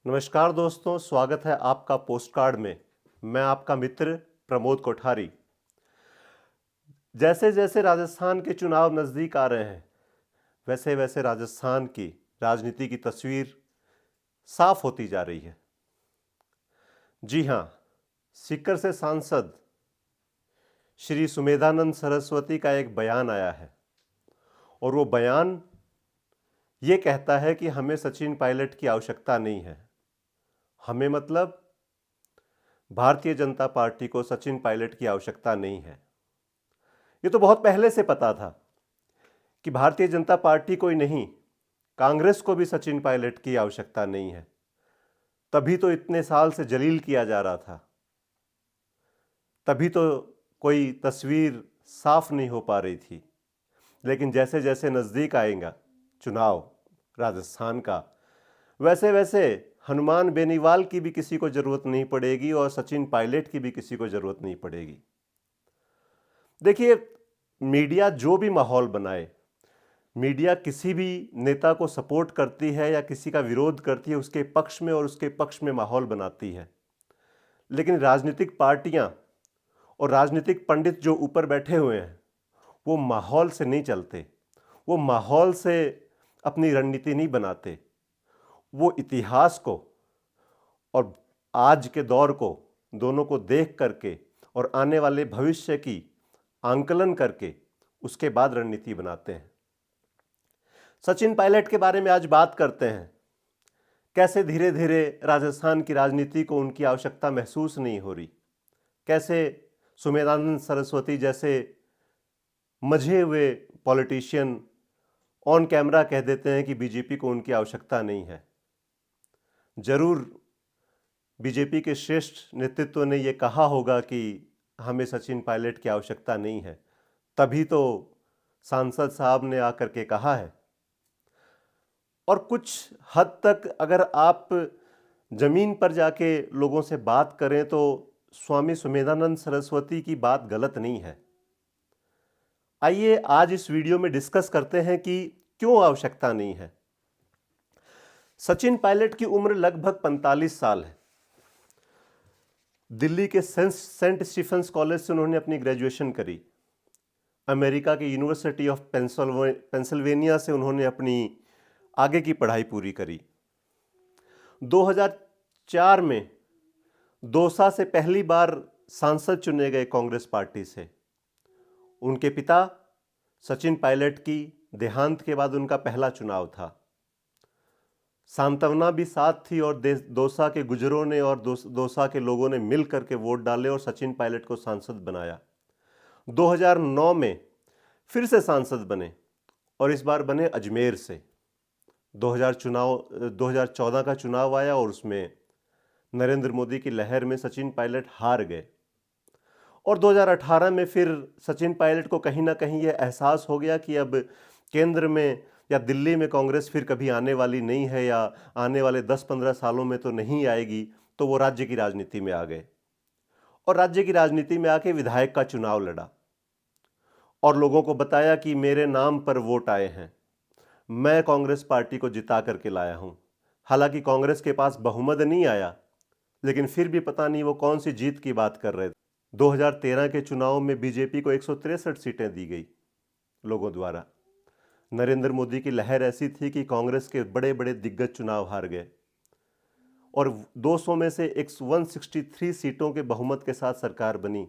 नमस्कार दोस्तों, स्वागत है आपका पोस्टकार्ड में। मैं आपका मित्र प्रमोद कोठारी। जैसे जैसे राजस्थान के चुनाव नज़दीक आ रहे हैं, वैसे वैसे राजस्थान की राजनीति की तस्वीर साफ होती जा रही है। जी हाँ, सीकर से सांसद श्री सुमेधानंद सरस्वती का एक बयान आया है और वो बयान ये कहता है कि हमें सचिन पायलट की आवश्यकता नहीं है। हमें मतलब भारतीय जनता पार्टी को सचिन पायलट की आवश्यकता नहीं है। ये तो बहुत पहले से पता था कि भारतीय जनता पार्टी को ही नहीं, कांग्रेस को भी सचिन पायलट की आवश्यकता नहीं है। तभी तो इतने साल से जलील किया जा रहा था, तभी तो कोई तस्वीर साफ नहीं हो पा रही थी। लेकिन जैसे जैसे नज़दीक आएगा चुनाव राजस्थान का, वैसे वैसे हनुमान बेनीवाल की भी किसी को ज़रूरत नहीं पड़ेगी और सचिन पायलट की भी किसी को ज़रूरत नहीं पड़ेगी। देखिए, मीडिया जो भी माहौल बनाए, मीडिया किसी भी नेता को सपोर्ट करती है या किसी का विरोध करती है, उसके पक्ष में और उसके पक्ष में माहौल बनाती है। लेकिन राजनीतिक पार्टियां और राजनीतिक पंडित जो ऊपर बैठे हुए हैं, वो माहौल से नहीं चलते, वो माहौल से अपनी रणनीति नहीं बनाते। वो इतिहास को और आज के दौर को दोनों को देख करके और आने वाले भविष्य की आंकलन करके उसके बाद रणनीति बनाते हैं। सचिन पायलट के बारे में आज बात करते हैं। कैसे धीरे धीरे राजस्थान की राजनीति को उनकी आवश्यकता महसूस नहीं हो रही, कैसे सुमेधानंद सरस्वती जैसे मजे हुए पॉलिटिशियन ऑन कैमरा कह देते हैं कि बीजेपी को उनकी आवश्यकता नहीं है। जरूर बीजेपी के श्रेष्ठ नेतृत्व ने यह कहा होगा कि हमें सचिन पायलट की आवश्यकता नहीं है, तभी तो सांसद साहब ने आकर के कहा है। और कुछ हद तक अगर आप जमीन पर जाके लोगों से बात करें तो स्वामी सुमेधानंद सरस्वती की बात गलत नहीं है। आइए आज इस वीडियो में डिस्कस करते हैं कि क्यों आवश्यकता नहीं है। सचिन पायलट की उम्र लगभग 45 साल है। दिल्ली के सेंट स्टीफेंस कॉलेज से उन्होंने अपनी ग्रेजुएशन करी। अमेरिका के यूनिवर्सिटी ऑफ पेंसिल्वेनिया से उन्होंने अपनी आगे की पढ़ाई पूरी करी। 2004 में दौसा से पहली बार सांसद चुने गए कांग्रेस पार्टी से। उनके पिता सचिन पायलट की देहांत के बाद उनका पहला चुनाव था। सांत्वना भी साथ थी और दौसा के गुजरों ने और दौसा के लोगों ने मिल करके वोट डाले और सचिन पायलट को सांसद बनाया। 2009 में फिर से सांसद बने और इस बार बने अजमेर से। 2014 का चुनाव आया और उसमें नरेंद्र मोदी की लहर में सचिन पायलट हार गए। और 2018 में फिर सचिन पायलट को कहीं ना कहीं यह एहसास हो गया कि अब केंद्र में या दिल्ली में कांग्रेस फिर कभी आने वाली नहीं है या आने वाले 10-15 सालों में तो नहीं आएगी, तो वो राज्य की राजनीति में आ गए और राज्य की राजनीति में आके विधायक का चुनाव लड़ा और लोगों को बताया कि मेरे नाम पर वोट आए हैं, मैं कांग्रेस पार्टी को जिता करके लाया हूं। हालांकि कांग्रेस के पास बहुमत नहीं आया, लेकिन फिर भी पता नहीं वो कौन सी जीत की बात कर रहे थे। 2013 के चुनाव में बीजेपी को 163 सीटें दी गई लोगों द्वारा। नरेंद्र मोदी की लहर ऐसी थी कि कांग्रेस के बड़े बड़े दिग्गज चुनाव हार गए और 200 में से 163 सीटों के बहुमत के साथ सरकार बनी,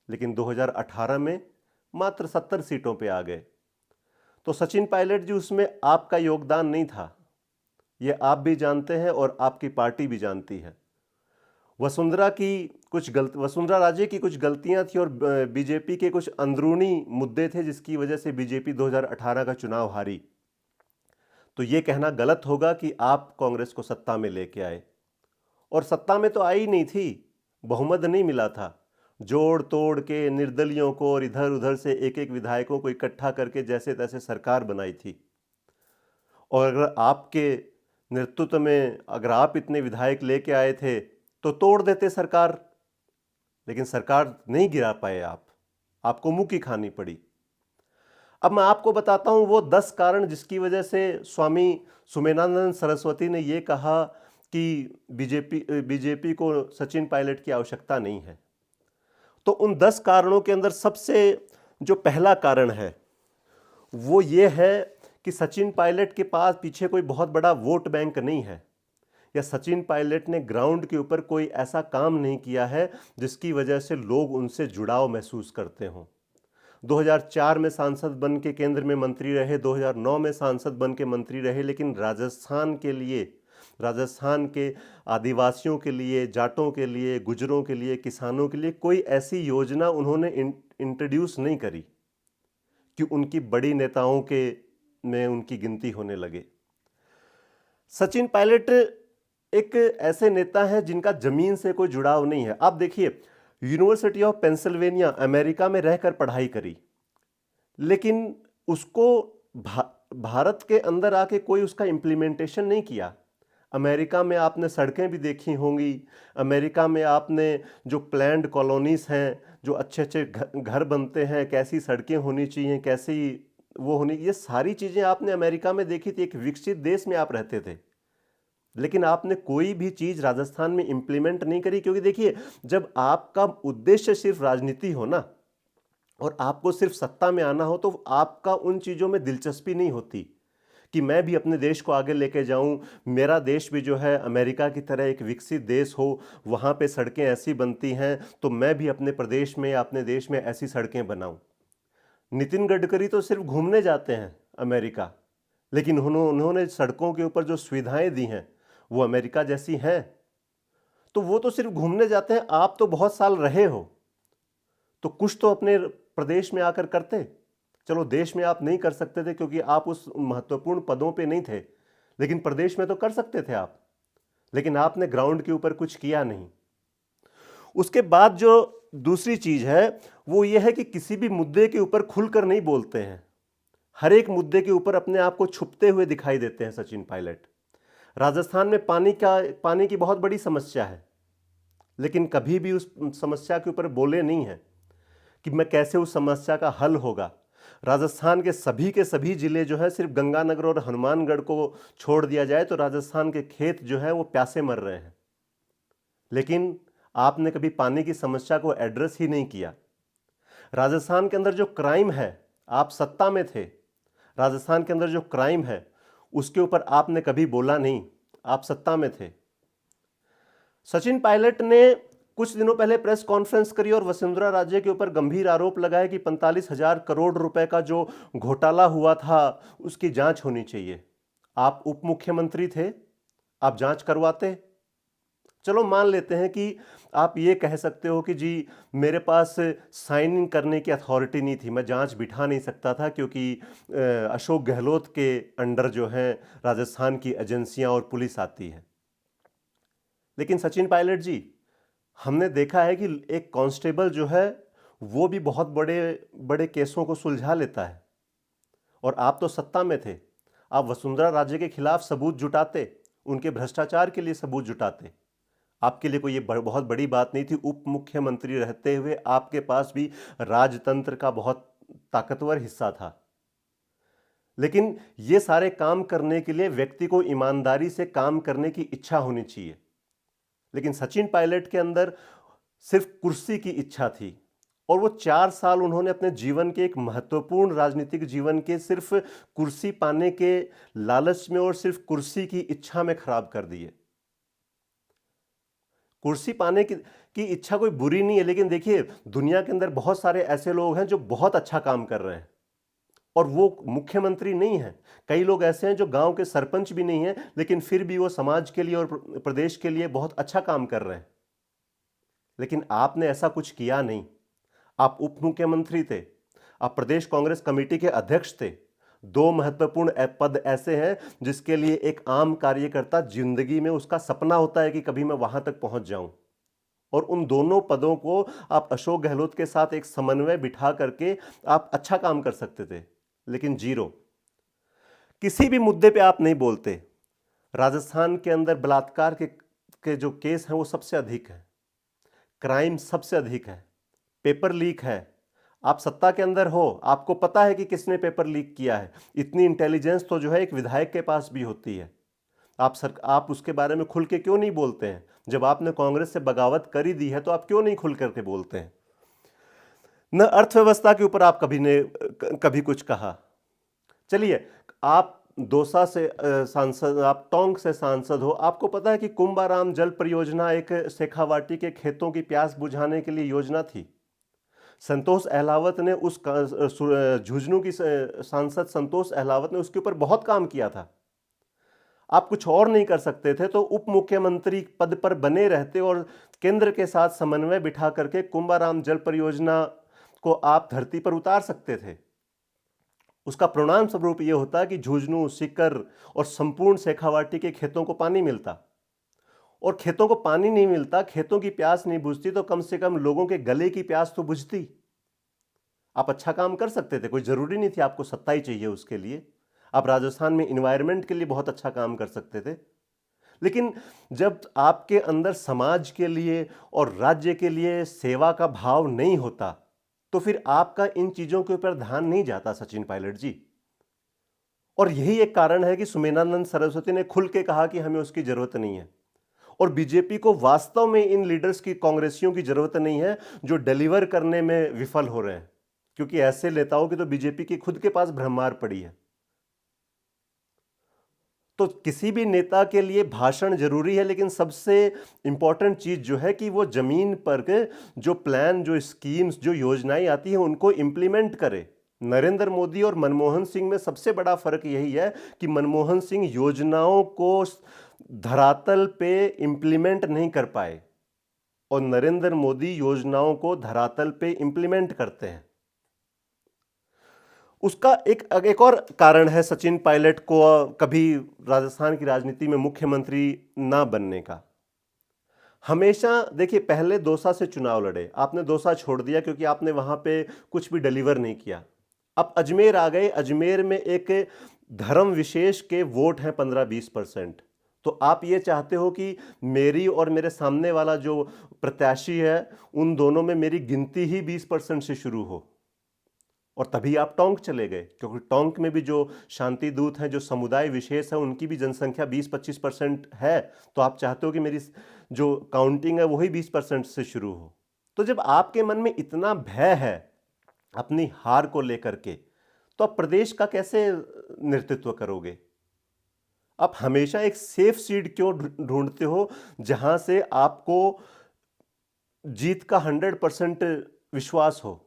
लेकिन 2018 में मात्र 70 सीटों पे आ गए। तो सचिन पायलट जी, उसमें आपका योगदान नहीं था, ये आप भी जानते हैं और आपकी पार्टी भी जानती है। वसुंधरा राजे की कुछ गलतियां थी और बीजेपी के कुछ अंदरूनी मुद्दे थे जिसकी वजह से बीजेपी 2018 का चुनाव हारी। तो ये कहना गलत होगा कि आप कांग्रेस को सत्ता में लेके आए, और सत्ता में तो आई नहीं थी, बहुमत नहीं मिला था। जोड़ तोड़ के निर्दलियों को और इधर उधर से एक एक विधायकों को इकट्ठा करके जैसे तैसे सरकार बनाई थी। और अगर आपके नेतृत्व में अगर आप इतने विधायक लेके आए थे तो तोड़ देते सरकार, लेकिन सरकार नहीं गिरा पाए आपको मुंह की खानी पड़ी। अब मैं आपको बताता हूं वो 10 कारण जिसकी वजह से स्वामी सुमेधानंद सरस्वती ने यह कहा कि बीजेपी को सचिन पायलट की आवश्यकता नहीं है। तो उन 10 कारणों के अंदर सबसे जो पहला कारण है वो ये है कि सचिन पायलट के पास पीछे कोई बहुत बड़ा वोट बैंक नहीं है, या सचिन पायलट ने ग्राउंड के ऊपर कोई ऐसा काम नहीं किया है जिसकी वजह से लोग उनसे जुड़ाव महसूस करते हों। 2004 में सांसद बन के केंद्र में मंत्री रहे, 2009 में सांसद बन के मंत्री रहे, लेकिन राजस्थान के लिए, राजस्थान के आदिवासियों के लिए, जाटों के लिए, गुजरों के लिए, किसानों के लिए कोई ऐसी योजना उन्होंने इंट्रोड्यूस नहीं करी कि उनकी बड़ी नेताओं के में उनकी गिनती होने लगे। सचिन पायलट एक ऐसे नेता हैं जिनका जमीन से कोई जुड़ाव नहीं है। आप देखिए, यूनिवर्सिटी ऑफ पेंसिल्वेनिया अमेरिका में रहकर पढ़ाई करी, लेकिन उसको भारत के अंदर आके कोई उसका इम्प्लीमेंटेशन नहीं किया। अमेरिका में आपने सड़कें भी देखी होंगी, अमेरिका में आपने जो प्लैंड कॉलोनीज हैं, जो अच्छे अच्छे घर बनते हैं, कैसी सड़कें होनी चाहिए, कैसी वो होनी, ये सारी चीज़ें आपने अमेरिका में देखी थी। एक विकसित देश में आप रहते थे, लेकिन आपने कोई भी चीज़ राजस्थान में इंप्लीमेंट नहीं करी। क्योंकि देखिए, जब आपका उद्देश्य सिर्फ राजनीति हो ना, और आपको सिर्फ सत्ता में आना हो, तो आपका उन चीज़ों में दिलचस्पी नहीं होती कि मैं भी अपने देश को आगे लेके जाऊं, मेरा देश भी जो है अमेरिका की तरह एक विकसित देश हो, वहाँ पे सड़कें ऐसी बनती हैं तो मैं भी अपने प्रदेश में या अपने देश में ऐसी सड़कें बनाऊं। नितिन गडकरी तो सिर्फ घूमने जाते हैं अमेरिका, लेकिन उन्होंने सड़कों के ऊपर जो सुविधाएं दी हैं वो अमेरिका जैसी हैं। तो वो तो सिर्फ घूमने जाते हैं, आप तो बहुत साल रहे हो, तो कुछ तो अपने प्रदेश में आकर करते। चलो, देश में आप नहीं कर सकते थे क्योंकि आप उस महत्वपूर्ण पदों पे नहीं थे, लेकिन प्रदेश में तो कर सकते थे आप, लेकिन आपने ग्राउंड के ऊपर कुछ किया नहीं। उसके बाद जो दूसरी चीज है वो ये है कि किसी भी मुद्दे के ऊपर खुलकर नहीं बोलते हैं। हर एक मुद्दे के ऊपर अपने आप को छुपते हुए दिखाई देते हैं सचिन पायलट। राजस्थान में पानी की बहुत बड़ी समस्या है, लेकिन कभी भी उस समस्या के ऊपर बोले नहीं है कि मैं कैसे उस समस्या का हल होगा। राजस्थान के सभी जिले जो है, सिर्फ गंगानगर और हनुमानगढ़ को छोड़ दिया जाए तो राजस्थान के खेत जो है वो प्यासे मर रहे हैं, लेकिन आपने कभी पानी की समस्या को एड्रेस ही नहीं किया। राजस्थान के अंदर जो क्राइम है, आप सत्ता में थे, राजस्थान के अंदर जो क्राइम है उसके ऊपर आपने कभी बोला नहीं, आप सत्ता में थे। सचिन पायलट ने कुछ दिनों पहले प्रेस कॉन्फ्रेंस करी और वसुंधरा राजे के ऊपर गंभीर आरोप लगाए कि 45,000 करोड़ रुपए का जो घोटाला हुआ था उसकी जांच होनी चाहिए। आप उप मुख्यमंत्री थे, आप जांच करवाते। चलो, मान लेते हैं कि आप ये कह सकते हो कि जी मेरे पास साइन इन करने की अथॉरिटी नहीं थी, मैं जांच बिठा नहीं सकता था क्योंकि अशोक गहलोत के अंडर जो है राजस्थान की एजेंसियां और पुलिस आती है। लेकिन सचिन पायलट जी, हमने देखा है कि एक कांस्टेबल जो है वो भी बहुत बड़े बड़े केसों को सुलझा लेता है, और आप तो सत्ता में थे, आप वसुंधरा राजे के खिलाफ सबूत जुटाते, उनके भ्रष्टाचार के लिए सबूत जुटाते। आपके लिए कोई ये बहुत बड़ी बात नहीं थी। उप मुख्यमंत्री रहते हुए आपके पास भी राजतंत्र का बहुत ताकतवर हिस्सा था, लेकिन ये सारे काम करने के लिए व्यक्ति को ईमानदारी से काम करने की इच्छा होनी चाहिए। लेकिन सचिन पायलट के अंदर सिर्फ कुर्सी की इच्छा थी, और वो 4 साल उन्होंने अपने जीवन के, एक महत्वपूर्ण राजनीतिक जीवन के, सिर्फ कुर्सी पाने के लालच में और सिर्फ कुर्सी की इच्छा में खराब कर दिए। कुर्सी पाने की इच्छा कोई बुरी नहीं है, लेकिन देखिए, दुनिया के अंदर बहुत सारे ऐसे लोग हैं जो बहुत अच्छा काम कर रहे हैं और वो मुख्यमंत्री नहीं है। कई लोग ऐसे हैं जो गांव के सरपंच भी नहीं है, लेकिन फिर भी वो समाज के लिए और प्रदेश के लिए बहुत अच्छा काम कर रहे हैं। लेकिन आपने ऐसा कुछ किया नहीं। आप उप मुख्यमंत्री थे, आप प्रदेश कांग्रेस कमेटी के अध्यक्ष थे। 2 महत्वपूर्ण पद ऐसे हैं जिसके लिए एक आम कार्यकर्ता जिंदगी में उसका सपना होता है कि कभी मैं वहां तक पहुंच जाऊं, और उन दोनों पदों को आप अशोक गहलोत के साथ एक समन्वय बिठा करके आप अच्छा काम कर सकते थे, लेकिन जीरो। किसी भी मुद्दे पे आप नहीं बोलते। राजस्थान के अंदर बलात्कार के जो केस हैं वो सबसे अधिक है, क्राइम सबसे अधिक है, पेपर लीक है। आप सत्ता के अंदर हो, आपको पता है कि किसने पेपर लीक किया है। इतनी इंटेलिजेंस तो जो है एक विधायक के पास भी होती है। आप उसके बारे में खुल के क्यों नहीं बोलते हैं? जब आपने कांग्रेस से बगावत कर ही दी है तो आप क्यों नहीं खुल करके बोलते हैं? न अर्थव्यवस्था के ऊपर आप कभी कुछ कहा। चलिए, आप दौसा से सांसद, आप टोंक से सांसद हो, आपको पता है कि कुंभाराम जल परियोजना एक शेखावाटी के खेतों की प्यास बुझाने के लिए योजना थी। संतोष अहलावत ने झुंझुनू की सांसद संतोष अहलावत ने उसके ऊपर बहुत काम किया था। आप कुछ और नहीं कर सकते थे तो उप मुख्यमंत्री पद पर बने रहते और केंद्र के साथ समन्वय बिठा करके कुंभाराम जल परियोजना को आप धरती पर उतार सकते थे। उसका परिणाम स्वरूप यह होता कि झुंझुनू, सीकर और संपूर्ण शेखावाटी के खेतों को पानी मिलता। और खेतों को पानी नहीं मिलता, खेतों की प्यास नहीं बुझती, तो कम से कम लोगों के गले की प्यास तो बुझती। आप अच्छा काम कर सकते थे, कोई जरूरी नहीं थी आपको सत्ता ही चाहिए उसके लिए। आप राजस्थान में इन्वायरमेंट के लिए बहुत अच्छा काम कर सकते थे। लेकिन जब आपके अंदर समाज के लिए और राज्य के लिए सेवा का भाव नहीं होता तो फिर आपका इन चीजों के ऊपर ध्यान नहीं जाता, सचिन पायलट जी। और यही एक कारण है कि सुमेधानंद सरस्वती ने खुल के कहा कि हमें उसकी जरूरत नहीं है। और बीजेपी को वास्तव में इन लीडर्स की, कांग्रेसियों की जरूरत नहीं है जो डिलीवर करने में विफल हो रहे हैं, क्योंकि ऐसे नेताओं की तो बीजेपी की खुद के पास भ्रमार पड़ी है। तो किसी भी नेता के लिए भाषण जरूरी है, लेकिन सबसे इंपॉर्टेंट चीज जो है कि वो जमीन पर के जो प्लान, जो स्कीम्स, जो योजनाएं आती हैं उनको इंप्लीमेंट करे। नरेंद्र मोदी और मनमोहन सिंह में सबसे बड़ा फर्क यही है कि मनमोहन सिंह योजनाओं को धरातल पे इंप्लीमेंट नहीं कर पाए और नरेंद्र मोदी योजनाओं को धरातल पे इंप्लीमेंट करते हैं। उसका एक और कारण है सचिन पायलट को कभी राजस्थान की राजनीति में मुख्यमंत्री ना बनने का। हमेशा देखिए, पहले दौसा से चुनाव लड़े, आपने दौसा छोड़ दिया क्योंकि आपने वहां पे कुछ भी डिलीवर नहीं किया। अब अजमेर आ गए, अजमेर में एक धर्म विशेष के वोट हैं 15-20%। तो आप ये चाहते हो कि मेरी और मेरे सामने वाला जो प्रत्याशी है उन दोनों में मेरी गिनती ही 20% से शुरू हो, और तभी आप टोंक चले गए, क्योंकि टोंक में भी जो शांति दूत हैं, जो समुदाय विशेष है, उनकी भी जनसंख्या 20-25% है। तो आप चाहते हो कि मेरी जो काउंटिंग है वही 20% से शुरू हो। तो जब आपके मन में इतना भय है अपनी हार को लेकर के, तो आप प्रदेश का कैसे नेतृत्व करोगे? आप हमेशा एक सेफ सीट क्यों ढूंढते हो जहां से आपको जीत का 100% विश्वास हो?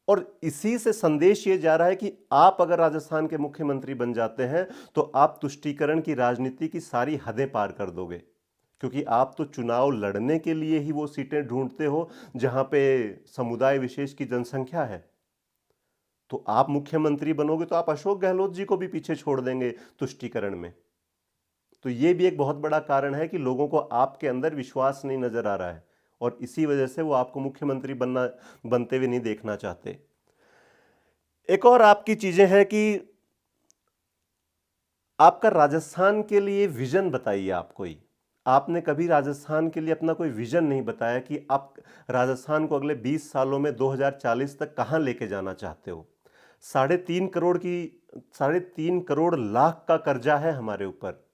और इसी से संदेश ये जा रहा है कि आप अगर राजस्थान के मुख्यमंत्री बन जाते हैं तो आप तुष्टीकरण की राजनीति की सारी हदें पार कर दोगे, क्योंकि आप तो चुनाव लड़ने के लिए ही वो सीटें ढूंढते हो जहां पे समुदाय विशेष की जनसंख्या है। तो आप मुख्यमंत्री बनोगे तो आप अशोक गहलोत जी को भी पीछे छोड़ देंगे तुष्टीकरण में। तो ये भी एक बहुत बड़ा कारण है कि लोगों को आपके अंदर विश्वास नहीं नजर आ रहा है और इसी वजह से वो आपको मुख्यमंत्री बनते हुए नहीं देखना चाहते। एक और आपकी चीजें हैं कि आपका राजस्थान के लिए विजन बताइए। आपने कभी राजस्थान के लिए अपना कोई विजन नहीं बताया कि आप राजस्थान को अगले 20 सालों में 2040 तक कहां लेके जाना चाहते हो। 3.5 करोड़ लाख का कर्जा है हमारे ऊपर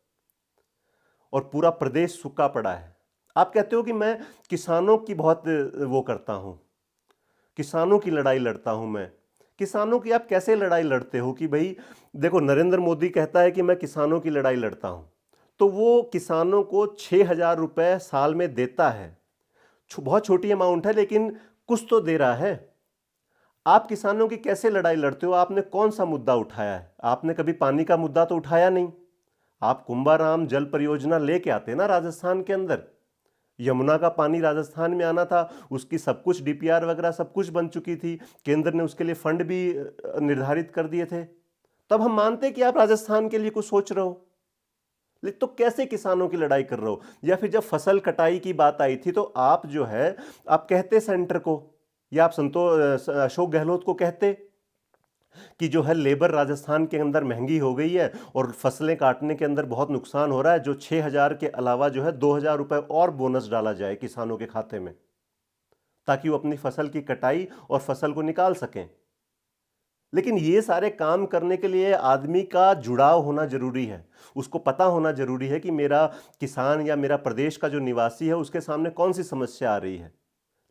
और पूरा प्रदेश सूखा पड़ा है। आप कहते हो कि मैं किसानों की बहुत वो करता हूं, किसानों की लड़ाई लड़ता हूं। मैं किसानों की आप कैसे लड़ाई लड़ते हो कि भाई देखो, नरेंद्र मोदी कहता है कि मैं किसानों की लड़ाई लड़ता हूं, तो वो किसानों को 6,000 रुपए साल में देता है। बहुत छोटी अमाउंट है लेकिन कुछ तो दे रहा है। आप किसानों की कैसे लड़ाई लड़ते हो? आपने कौन सा मुद्दा उठाया है? आपने कभी पानी का मुद्दा तो उठाया नहीं। आप कुंभाराम जल परियोजना लेके आते ना राजस्थान के अंदर। यमुना का पानी राजस्थान में आना था, उसकी सब कुछ डीपीआर वगैरह सब कुछ बन चुकी थी, केंद्र ने उसके लिए फंड भी निर्धारित कर दिए थे। तब हम मानते कि आप राजस्थान के लिए कुछ सोच रहे हो, लेकिन तो कैसे किसानों की लड़ाई कर रहे हो? या फिर जब फसल कटाई की बात आई थी तो आप जो है, आप कहते सेंटर को या आप अशोक गहलोत को कहते कि जो है लेबर राजस्थान के अंदर महंगी हो गई है और फसलें काटने के अंदर बहुत नुकसान हो रहा है, जो 6,000 के अलावा जो है 2,000 रुपए और बोनस डाला जाए किसानों के खाते में, ताकि वो अपनी फसल की कटाई और फसल को निकाल सकें। लेकिन ये सारे काम करने के लिए आदमी का जुड़ाव होना जरूरी है। उसको पता होना जरूरी है कि मेरा किसान या मेरा प्रदेश का जो निवासी है उसके सामने कौन सी समस्या आ रही है।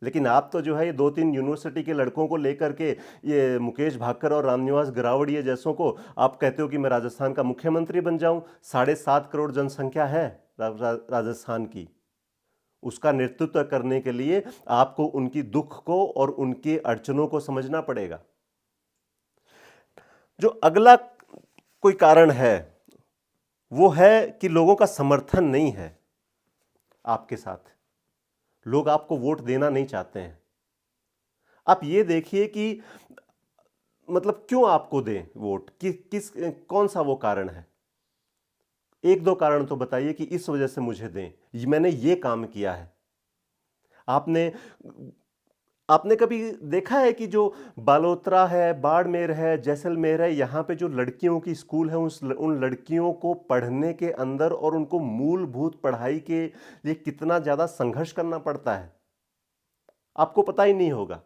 लेकिन आप तो जो है ये 2-3 यूनिवर्सिटी के लड़कों को लेकर के, ये मुकेश भाकर और रामनिवास गिरावड़िया जैसों को आप कहते हो कि मैं राजस्थान का मुख्यमंत्री बन जाऊं। 7.5 करोड़ जनसंख्या है राजस्थान की। उसका नेतृत्व करने के लिए आपको उनकी दुख को और उनकी अड़चनों को समझना पड़ेगा। जो अगला कोई कारण है वो है कि लोगों का समर्थन नहीं है आपके साथ। लोग आपको वोट देना नहीं चाहते हैं। आप ये देखिए कि मतलब क्यों आपको दें वोट, कौन सा वो कारण है। 1-2 कारण तो बताइए कि इस वजह से मुझे दें, मैंने ये काम किया है। आपने कभी देखा है कि जो बालोतरा है, बाड़मेर है, जैसलमेर है, यहां पे जो लड़कियों की स्कूल है, उन लड़कियों को पढ़ने के अंदर और उनको मूलभूत पढ़ाई के लिए कितना ज्यादा संघर्ष करना पड़ता है, आपको पता ही नहीं होगा।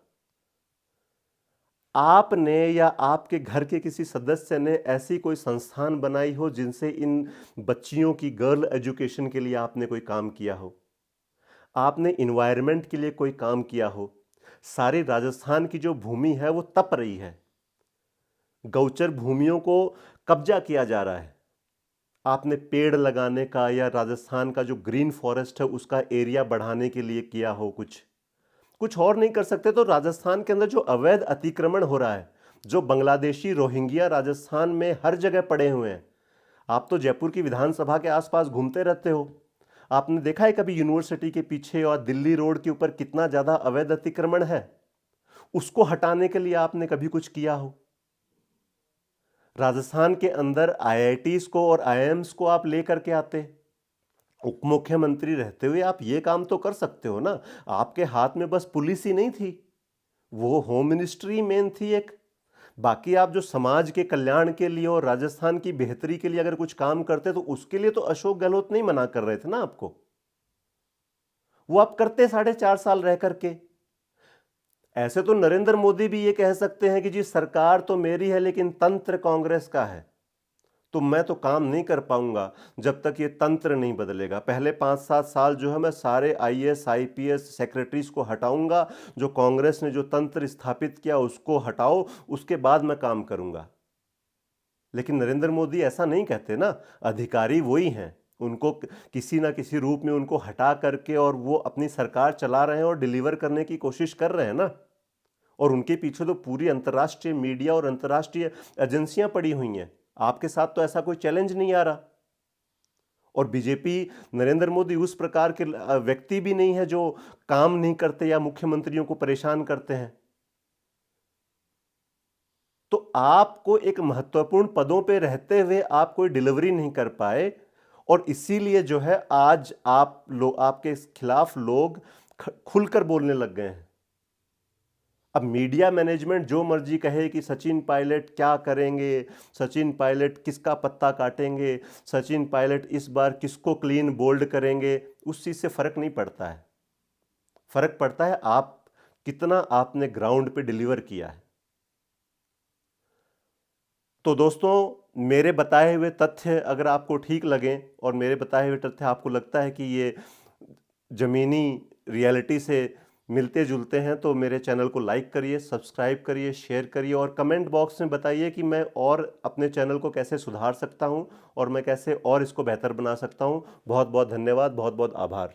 आपने या आपके घर के किसी सदस्य ने ऐसी कोई संस्थान बनाई हो जिनसे इन बच्चियों की गर्ल एजुकेशन के लिए आपने कोई काम किया हो, आपने इन्वायरमेंट के लिए कोई काम किया हो। सारी राजस्थान की जो भूमि है वो तप रही है, गौचर भूमियों को कब्जा किया जा रहा है। आपने पेड़ लगाने का या राजस्थान का जो ग्रीन फॉरेस्ट है उसका एरिया बढ़ाने के लिए किया हो, कुछ और नहीं कर सकते। तो राजस्थान के अंदर जो अवैध अतिक्रमण हो रहा है, जो बांग्लादेशी रोहिंग्या राजस्थान में हर जगह पड़े हुए हैं। आप तो जयपुर की विधानसभा के आसपास घूमते रहते हो, आपने देखा है कभी यूनिवर्सिटी के पीछे और दिल्ली रोड के ऊपर कितना ज्यादा अवैध अतिक्रमण है? उसको हटाने के लिए आपने कभी कुछ किया हो? राजस्थान के अंदर आईआईटीज को और आईआईएम्स को आप लेकर के आते, उप मुख्यमंत्री रहते हुए आप ये काम तो कर सकते हो ना। आपके हाथ में बस पुलिस ही नहीं थी, वो होम मिनिस्ट्री मेन थी एक। बाकी आप जो समाज के कल्याण के लिए और राजस्थान की बेहतरी के लिए अगर कुछ काम करते तो उसके लिए तो अशोक गहलोत नहीं मना कर रहे थे ना आपको, वो आप करते 4.5 साल रह करके। ऐसे तो नरेंद्र मोदी भी ये कह सकते हैं कि जी सरकार तो मेरी है लेकिन तंत्र कांग्रेस का है, तो मैं तो काम नहीं कर पाऊंगा जब तक ये तंत्र नहीं बदलेगा। पहले 5-7 साल जो है मैं सारे आईएएस आईपीएस सेक्रेटरीज को हटाऊंगा, जो कांग्रेस ने जो तंत्र स्थापित किया उसको हटाओ, उसके बाद मैं काम करूंगा। लेकिन नरेंद्र मोदी ऐसा नहीं कहते ना, अधिकारी वही हैं, उनको किसी ना किसी रूप में उनको हटा करके और वो अपनी सरकार चला रहे हैं और डिलीवर करने की कोशिश कर रहे हैं ना। और उनके पीछे तो पूरी अंतर्राष्ट्रीय मीडिया और अंतर्राष्ट्रीय एजेंसियां पड़ी हुई हैं। आपके साथ तो ऐसा कोई चैलेंज नहीं आ रहा। और बीजेपी, नरेंद्र मोदी उस प्रकार के व्यक्ति भी नहीं है जो काम नहीं करते या मुख्यमंत्रियों को परेशान करते हैं। तो आपको एक महत्वपूर्ण पदों पे रहते हुए आप कोई डिलीवरी नहीं कर पाए, और इसीलिए जो है आज आपके खिलाफ लोग खुलकर बोलने लग गए हैं। अब मीडिया मैनेजमेंट जो मर्जी कहे कि सचिन पायलट क्या करेंगे, सचिन पायलट किसका पत्ता काटेंगे, सचिन पायलट इस बार किसको क्लीन बोल्ड करेंगे, उस चीज से फर्क नहीं पड़ता है। फर्क पड़ता है आप कितना आपने ग्राउंड पे डिलीवर किया है। तो दोस्तों, मेरे बताए हुए तथ्य अगर आपको ठीक लगें और मेरे बताए हुए तथ्य आपको लगता है कि ये जमीनी रियलिटी से मिलते जुलते हैं, तो मेरे चैनल को लाइक करिए, सब्सक्राइब करिए, शेयर करिए और कमेंट बॉक्स में बताइए कि मैं और अपने चैनल को कैसे सुधार सकता हूं और मैं कैसे और इसको बेहतर बना सकता हूं। बहुत बहुत धन्यवाद, बहुत बहुत आभार।